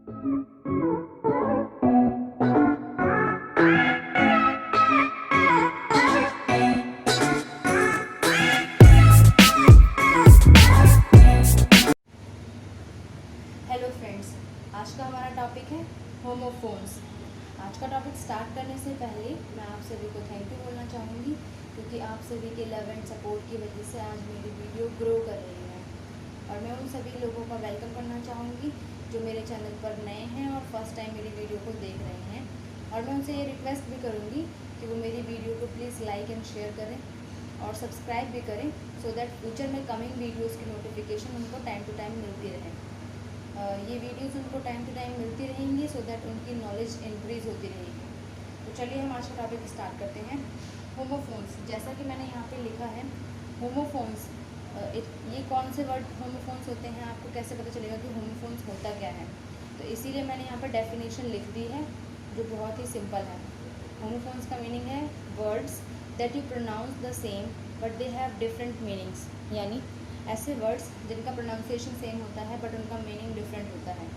Hello friends, आज का हमारा टॉपिक है होमोफोन्स। आज का टॉपिक स्टार्ट करने से पहले मैं आप सभी को थैंक यू बोलना चाहूँगी, क्योंकि आप सभी के लव एंड सपोर्ट की वजह से आज मेरी वीडियो ग्रो कर रही है। और मैं उन सभी लोगों का वेलकम करना चाहूँगी जो मेरे चैनल पर नए हैं और फर्स्ट टाइम मेरी वीडियो को देख रहे हैं। और मैं उनसे ये रिक्वेस्ट भी करूँगी कि वो मेरी वीडियो को प्लीज़ लाइक एंड शेयर करें और सब्सक्राइब भी करें, सो दैट फ्यूचर में कमिंग वीडियोज़ की नोटिफिकेशन उनको टाइम टू टाइम मिलती रहे। ये वीडियोस उनको टाइम टू टाइम मिलती रहेंगी, सो दैट उनकी नॉलेज इंक्रीज़ होती रहेगी। तो चलिए हम आज का टॉपिक स्टार्ट करते हैं। होमोफोन्स, जैसा कि मैंने यहाँ पे लिखा है होमोफोन्स, ये कौन से वर्ड होमोफोन्स होते हैं, आपको कैसे पता चलेगा कि होमोफोन्स होता क्या है। तो इसीलिए मैंने यहाँ पर डेफिनेशन लिख दी है, जो बहुत ही सिंपल है। होमोफोन्स का मीनिंग है words that you pronounce the same but they have different meanings, यानी ऐसे वर्ड्स जिनका प्रोनाउंसिएशन सेम होता है बट उनका मीनिंग डिफरेंट होता है।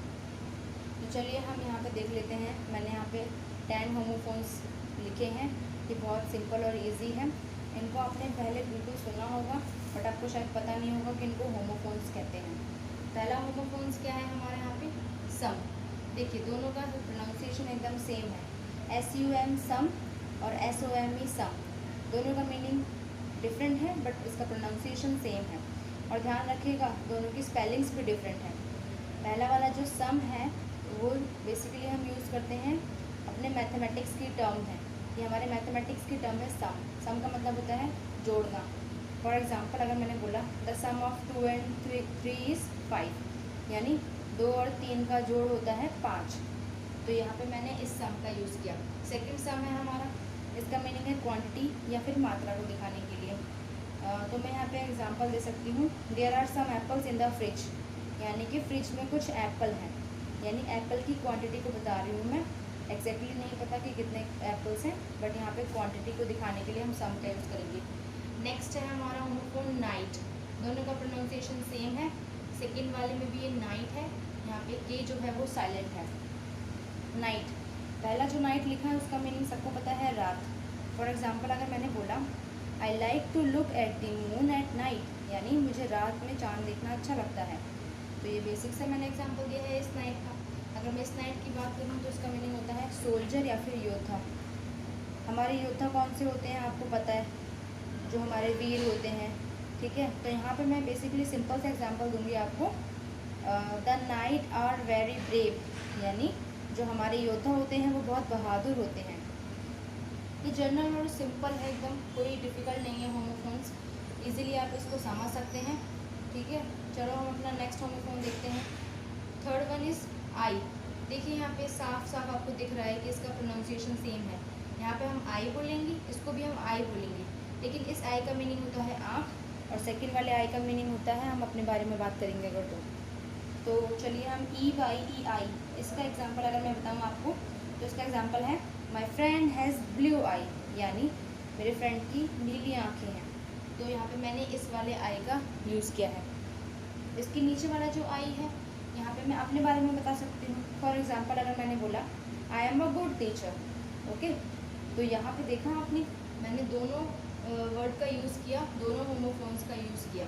तो चलिए हम यहाँ पे देख लेते हैं। मैंने यहाँ पे 10 होमोफोन्स लिखे हैं। ये बहुत सिंपल और इजी है। इनको आपने पहले बिल्कुल सुना होगा, बट आपको शायद पता नहीं होगा कि इनको होमोफोन्स कहते हैं। पहला होमोफोन्स क्या है हमारे यहाँ पे, सम। देखिए दोनों का प्रोनाउंसिएशन एकदम सेम है, SUM सम और SOME सम। दोनों का मीनिंग डिफरेंट है बट इसका प्रोनाउंसिएशन सेम है। और ध्यान रखिएगा दोनों की स्पेलिंग्स भी डिफरेंट है। पहला वाला जो सम है वो बेसिकली हम यूज़ करते हैं अपने मैथमेटिक्स की टर्म है। ये हमारे मैथमेटिक्स की टर्म है सम। सम का मतलब होता है जोड़ना। फॉर एग्जांपल अगर मैंने बोला the sum of 2 and 3 is 5, यानी 2 और 3 का जोड़ होता है 5। तो यहाँ पे मैंने इस सम का यूज़ किया। सेकंड सम है हमारा, इसका मीनिंग है क्वांटिटी या फिर मात्रा को दिखाने के लिए। तो मैं यहाँ पे एग्जांपल दे सकती हूँ, there are some apples in the fridge, यानी कि फ्रिज में कुछ एप्पल हैं, यानी एप्पल की क्वांटिटी को बता रही हूँ मैं। एग्जैक्टली नहीं पता कि कितने एप्पल्स हैं, बट यहाँ पे क्वांटिटी को दिखाने के लिए हम सम का यूज़ करेंगे। नेक्स्ट है हमारा होमोफोन नाइट। दोनों का प्रोनाउंसिएशन सेम है। सेकेंड वाले में भी ये नाइट है, यहाँ पे के जो है वो साइलेंट है। नाइट, पहला जो नाइट लिखा है उसका मीनिंग सबको पता है रात। फॉर एग्जाम्पल अगर मैंने बोला I like to look at the moon at night, यानी मुझे रात में चांद देखना अच्छा लगता है। तो ये बेसिक से मैंने एग्जांपल दिया है इस नाइट का। अगर मैं इस नाइट की बात करूँ तो इसका मीनिंग होता है सोल्जर या फिर योद्धा। हमारे योद्धा कौन से होते हैं आपको पता है, जो हमारे वीर होते हैं, ठीक है। तो यहाँ पे मैं बेसिकली सिंपल सा एग्जांपल दूंगी आपको। The knight are very brave, यानी जो हमारे योद्धा होते हैं वो बहुत बहादुर होते हैं। ये जनरल और सिंपल है एकदम, कोई डिफ़िकल्ट नहीं है। होमोफोन्स इजीली आप इसको समझ सकते हैं, ठीक है। चलो हम अपना नेक्स्ट होमोफोन देखते हैं। Third one is I. देखिए यहाँ पे साफ साफ आपको दिख रहा है कि इसका प्रोनाउंसिएशन सेम है। यहाँ पे हम आई बोलेंगे, इसको भी हम आई बोलेंगे, लेकिन इस आई का मीनिंग होता है आँख और सेकेंड वाले आई का मीनिंग होता है, हम अपने बारे में बात करेंगे अगर तो चलिए हम EYEI, इसका एग्जाम्पल अगर मैं बताऊँ आपको तो इसका एग्जाम्पल है माई फ्रेंड हैज़ ब्लू आई, यानी मेरे फ्रेंड की नीली आँखें हैं। तो यहाँ पे मैंने इस वाले आई का यूज़ किया है। इसके नीचे वाला जो आई है यहाँ पे मैं अपने बारे में बता सकती हूँ। फॉर एग्जांपल अगर मैंने बोला I am a good teacher, okay, तो यहाँ पे देखा आपने मैंने दोनों वर्ड का यूज़ किया, दोनों होमोफोन्स का यूज़ किया।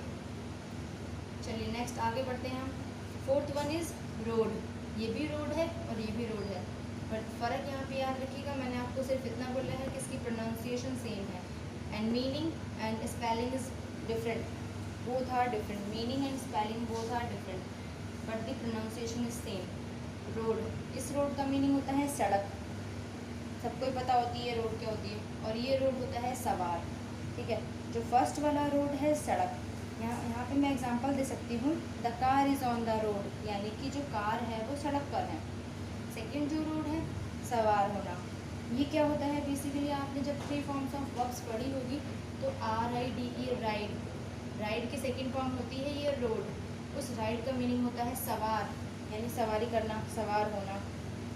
चलिए नेक्स्ट आगे बढ़ते हैं हम। Fourth one is road. ये भी रोड है और ये भी रोड है, बट फ़र्क यहाँ पे याद रखिएगा, मैंने आपको सिर्फ इतना बोला है कि इसकी प्रोनाउंसिएशन सेम है and meaning and spelling is different. Both are different, meaning and spelling both are different, but the pronunciation is same. Road, इस रोड का मीनिंग होता है सड़क, सबको ही पता होती है रोड क्या होती है, और ये रोड होता है सवार, ठीक है। जो फर्स्ट वाला रोड है सड़क, यहाँ पे मैं एग्जांपल दे सकती हूँ, the car is on the road, यानी कि जो कार है वो सड़क पर है। सेकेंड जो रोड है सवार होना, ये क्या होता है बेसिकली आपने जब 3 फॉर्म्स ऑफ वर्ब्स पढ़ी होगी तो RIDE राइड, राइड की सेकेंड फॉर्म होती है ये रोड। उस राइड का मीनिंग होता है सवार, यानी सवारी करना, सवार होना।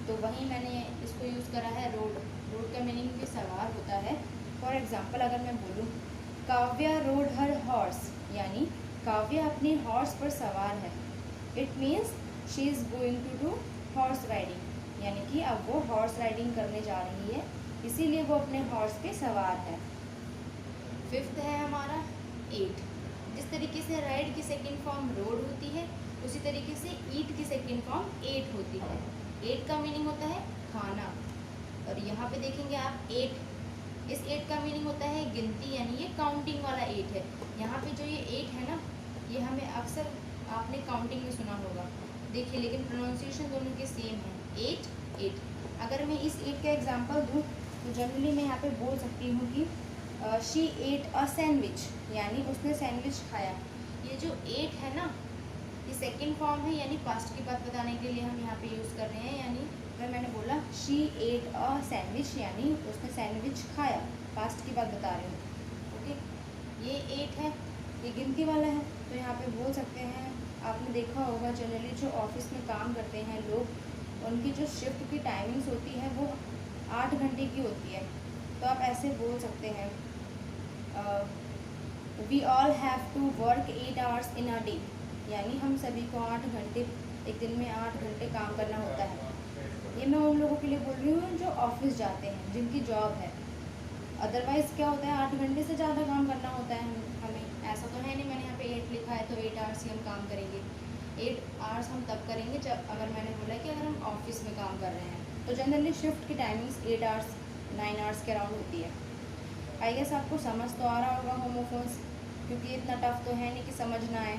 तो वहीं मैंने इसको यूज़ करा है रोड। रोड का मीनिंग भी सवार होता है। फॉर एग्जांपल अगर मैं बोलूँ काव्या रोड हर हॉर्स, यानी काव्या अपनी हॉर्स पर सवार है। It means she is going to do horse riding, यानी कि अब वो हॉर्स राइडिंग करने जा रही है, इसीलिए वो अपने हॉर्स पे सवार है। फिफ्थ है हमारा ईट। जिस तरीके से राइड की सेकंड फॉर्म रोड होती है, उसी तरीके से ईट की सेकंड फॉर्म एट होती है। एट का मीनिंग होता है खाना, और यहाँ पे देखेंगे आप एट, इस एट का मीनिंग होता है गिनती, यानी ये काउंटिंग वाला एट है। यहाँ पे जो ये एट है ना, ये हमें अक्सर आपने काउंटिंग में सुना होगा, देखिए, लेकिन प्रोनाउंसिएशन दोनों के सेम है, एट एट। अगर मैं इस एट का एग्जांपल दूँ तो जनरली मैं यहाँ पे बोल सकती हूँ कि शी एट अ सैंडविच, यानी उसने सैंडविच खाया। ये जो एट है ना, ये सेकंड फॉर्म है, यानी पास्ट की बात बताने के लिए हम यहाँ पे यूज़ कर रहे हैं। यानी अगर मैंने बोला शी एट अ सैंडविच, यानी उसने सैंडविच खाया, पास्ट की बात बता रही हूँ। ओके, ये एट है, ये गिनती वाला है, तो यहाँ पे बोल सकते हैं, आपने देखा होगा जनरली जो ऑफिस में काम करते हैं लोग, उनकी जो शिफ्ट की टाइमिंग्स होती है वो 8 घंटे की होती है। तो आप ऐसे बोल सकते हैं, we all have to work 8 hours in a day, यानी हम सभी को 8 घंटे, एक दिन में 8 घंटे काम करना होता है। ये मैं उन लोगों के लिए बोल रही हूँ जो ऑफिस जाते हैं, जिनकी जॉब है। अदरवाइज़ क्या होता है, 8 घंटे से ज़्यादा काम करना होता है हमें, ऐसा तो है नहीं मैंने यहाँ पे 8 लिखा है तो 8 आवर्स ही हम काम करेंगे। 8 आवर्स हम तब करेंगे जब, अगर मैंने बोला कि अगर हम ऑफिस में काम कर रहे हैं, तो जनरली शिफ्ट की टाइमिंग्स 8 आवर्स 9 आवर्स के अराउंड होती है। आई गेस आपको समझ तो आ रहा होगा होमोफोन्स, क्योंकि इतना टफ तो है नहीं कि समझ ना आए।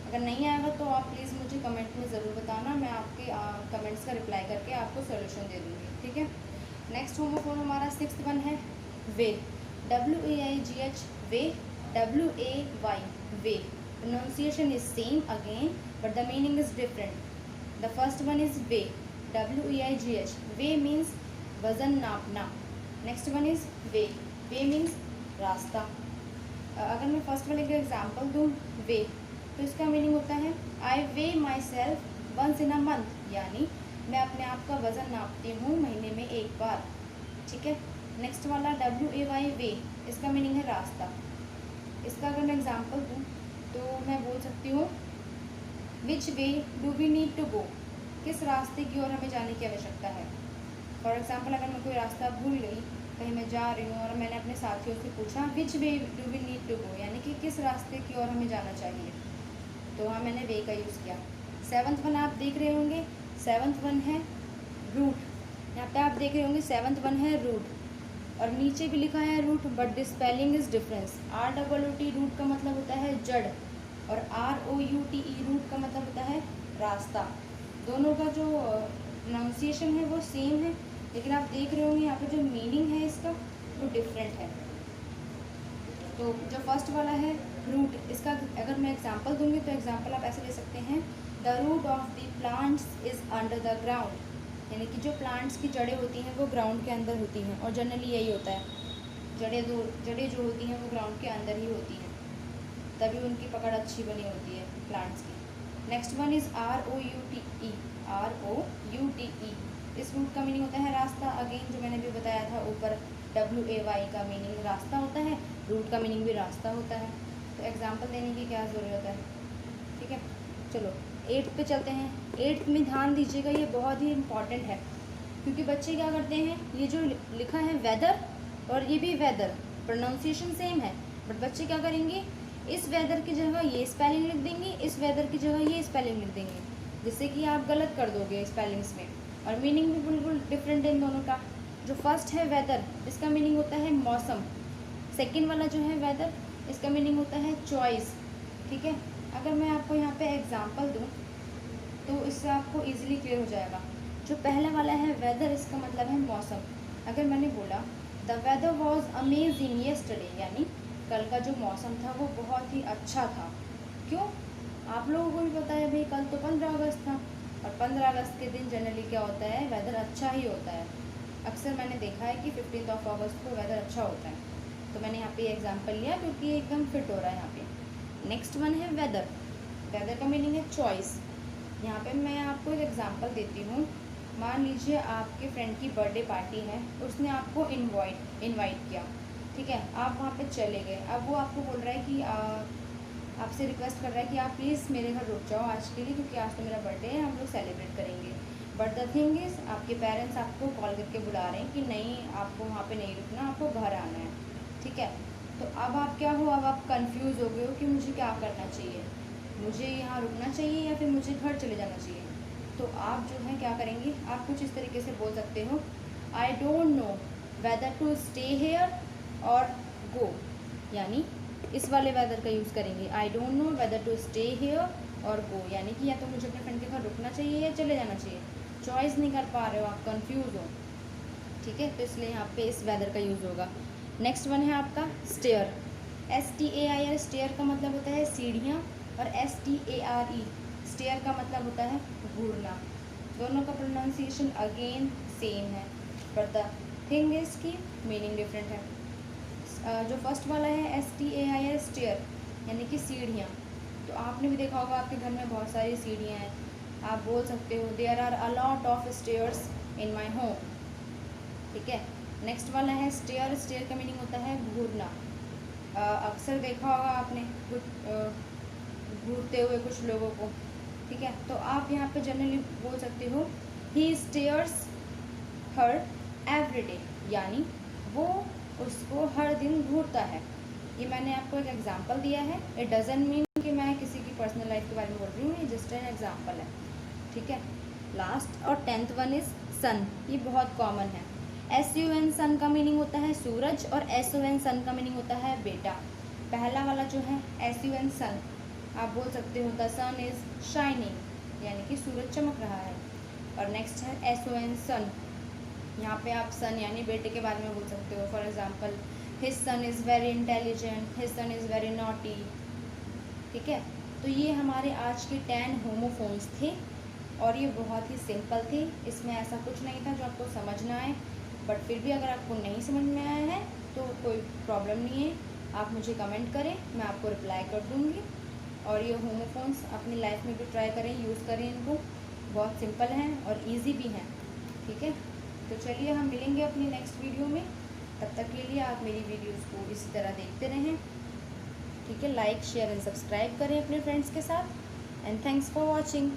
अगर नहीं आएगा तो आप प्लीज़ मुझे कमेंट में ज़रूर बताना, मैं आपके कमेंट्स का रिप्लाई करके आपको सोल्यूशन दे दूँगी, ठीक है। नेक्स्ट होमोफोन हमारा 6th वन है वे, WAIGH way, WAY way. Pronunciation is same again but the meaning is different. The first one is way, WAIGH way means वज़न नापना। Next one is way, way means रास्ता। अगर मैं first वाले का example दूँ वे, तो इसका मीनिंग होता है I weigh myself once in a month, यानी मैं अपने आप का वज़न नापती हूँ महीने में एक बार, ठीक है। नेक्स्ट वाला WAY वे, इसका मीनिंग है रास्ता। इसका अगर मैं एग्जांपल दूँ तो मैं बोल सकती हूँ which way do we need to go, किस रास्ते की ओर हमें जाने की आवश्यकता है। फॉर एग्जांपल, अगर मैं कोई रास्ता भूल गई, कहीं मैं जा रही हूँ और मैंने अपने साथियों से पूछा which way do we need to go, यानी कि किस रास्ते की ओर हमें जाना चाहिए, तो वहाँ मैंने वे का यूज़ किया। 7th वन आप देख रहे होंगे, 7th वन है रूट। यहाँ पे आप देख रहे होंगे 7th वन है रूट, और नीचे भी लिखा है root but the spelling is difference. ROOT root का मतलब होता है जड़, और ROUTE रूट का मतलब होता है रास्ता। दोनों का जो प्रोनाउंसिएशन है वो सेम है, लेकिन आप देख रहे होंगे यहाँ पे जो मीनिंग है इसका वो डिफरेंट है। तो जो फर्स्ट वाला है रूट, इसका अगर मैं एग्जांपल दूंगी तो एग्जांपल आप ऐसे ले सकते हैं, the root of the plants is under the ground, यानी कि जो प्लांट्स की जड़ें होती हैं वो ग्राउंड के अंदर होती हैं, और जनरली यही होता है, जड़ें जो होती हैं वो ग्राउंड के अंदर ही होती हैं, तभी उनकी पकड़ अच्छी बनी होती है प्लांट्स की। Next one is ROUTE। इस रूट का मीनिंग होता है रास्ता, अगेन जो मैंने भी बताया था ऊपर, WAY का मीनिंग रास्ता होता है, रूट का मीनिंग भी रास्ता होता है। तो एग्जांपल देने की क्या ज़रूरत है, ठीक है। चलो 8th पे चलते हैं। 8th में ध्यान दीजिएगा, ये बहुत ही इम्पॉर्टेंट है, क्योंकि बच्चे क्या करते हैं, ये जो लिखा है वेदर और ये भी वेदर, प्रोनाउंसिएशन सेम है, बट बच्चे क्या करेंगे, इस वेदर की जगह ये स्पेलिंग लिख देंगे, इस वेदर की जगह ये स्पेलिंग लिख देंगे, जिससे कि आप गलत कर दोगे स्पेलिंग्स में, और मीनिंग भी बिल्कुल डिफरेंट है इन दोनों का। जो फर्स्ट है वेदर, इसका मीनिंग होता है मौसम। सेकंड वाला जो है वेदर, इसका मीनिंग होता है चॉइस, ठीक है। अगर मैं आपको यहाँ पे एग्जांपल दूँ तो इससे आपको इजीली क्लियर हो जाएगा। जो पहले वाला है वेदर, इसका मतलब है मौसम। अगर मैंने बोला the weather was amazing yesterday, यानी कल का जो मौसम था वो बहुत ही अच्छा था। क्यों, आप लोगों को भी पता है भाई, कल तो 15 अगस्त था, और 15 अगस्त के दिन जनरली क्या होता है, वेदर अच्छा ही होता है। अक्सर मैंने देखा है कि 15 अगस्त को वेदर अच्छा होता है, तो मैंने यहाँ पे एग्जांपल लिया क्योंकि एकदम फिट हो रहा है यहाँ पे। नेक्स्ट वन है वेदर, वेदर का मीनिंग है चॉइस। यहाँ पे मैं आपको एक एग्जांपल देती हूँ। मान लीजिए आपके फ्रेंड की बर्थडे पार्टी है, उसने आपको इनवाइट किया, ठीक है, आप वहाँ पे चले गए। अब वो आपको बोल रहा है कि आपसे रिक्वेस्ट कर रहा है कि आप प्लीज़ मेरे घर रुक जाओ आज के लिए, क्योंकि आज तो मेरा बर्थडे है, हम लोग सेलिब्रेट करेंगे। बट द थिंग इज़ आपके पेरेंट्स आपको कॉल करके बुला रहे हैं कि नहीं, आपको वहाँ पे नहीं रुकना, आपको घर आना है, ठीक है। तो अब आप क्या हो, अब आप कंफ्यूज हो गए हो कि मुझे क्या करना चाहिए, मुझे यहाँ रुकना चाहिए या फिर मुझे घर चले जाना चाहिए। तो आप जो है क्या करेंगे, आप कुछ इस तरीके से बोल सकते हो, I don't know whether to stay here or go, यानी इस वाले वेदर का यूज़ करेंगे, I don't know whether to stay here or go, यानी कि या तो मुझे अपने फ्रेंड के घर रुकना चाहिए या चले जाना चाहिए, चॉइस नहीं कर पा रहे हो, आप कंफ्यूज हो, ठीक है। तो इसलिए यहाँ पे इस वेदर का यूज़ होगा। नेक्स्ट वन है आपका स्टेयर, STAIR, स्टेयर का मतलब होता है सीढ़ियाँ, और STARE स्टेयर का मतलब होता है घूरना। दोनों का प्रोनाउंसिएशन अगेन सेम है, बट द थिंग इज की मीनिंग डिफरेंट है। जो फर्स्ट वाला है STAIR स्टेयर, यानी कि सीढ़ियाँ, तो आपने भी देखा होगा आपके घर में बहुत सारी सीढ़ियाँ हैं, आप बोल सकते हो there are a lot of stairs in my home, ठीक है। नेक्स्ट वाला है स्टेयर, स्टेयर का मीनिंग होता है घूरना। अक्सर देखा होगा आपने कुछ घूरते हुए कुछ लोगों को, ठीक है। तो आप यहाँ पे जनरली बोल सकते हो ही स्टेयर्स हर एवरी डे, यानी वो उसको हर दिन घूरता है। ये मैंने आपको एक एग्जांपल दिया है, इट डजंट मीन कि मैं किसी की पर्सनल लाइफ के बारे में बोल रही हूँ, ये जस्ट एन एग्जांपल है, ठीक है। लास्ट और 10th वन इज सन, ये बहुत कॉमन है। SUN सन का मीनिंग होता है सूरज, और SON सन का मीनिंग होता है बेटा। पहला वाला जो है SUN सन, आप बोल सकते हो द सन इज शाइनिंग, यानी कि सूरज चमक रहा है। और नेक्स्ट है SON सन, यहाँ पे आप सन यानी बेटे के बारे में बोल सकते हो, for example his son is very intelligent, his son is very naughty, ठीक है। तो ये हमारे आज के 10 होमोफोन्स थे, और ये बहुत ही सिंपल थे, इसमें ऐसा कुछ नहीं था जो आपको समझ ना आए। बट फिर भी अगर आपको नहीं समझ में आया है तो कोई प्रॉब्लम नहीं है, आप मुझे कमेंट करें, मैं आपको रिप्लाई कर दूँगी। और ये होमोफोन्स अपनी लाइफ में भी ट्राई करें, यूज़ करें इनको, बहुत सिंपल हैं और ईजी भी हैं, ठीक है। तो चलिए हम मिलेंगे अपनी नेक्स्ट वीडियो में, तब तक के लिए आप मेरी वीडियोस को इसी तरह देखते रहें, ठीक है। लाइक शेयर एंड सब्सक्राइब करें अपने फ्रेंड्स के साथ, एंड थैंक्स फॉर वॉचिंग।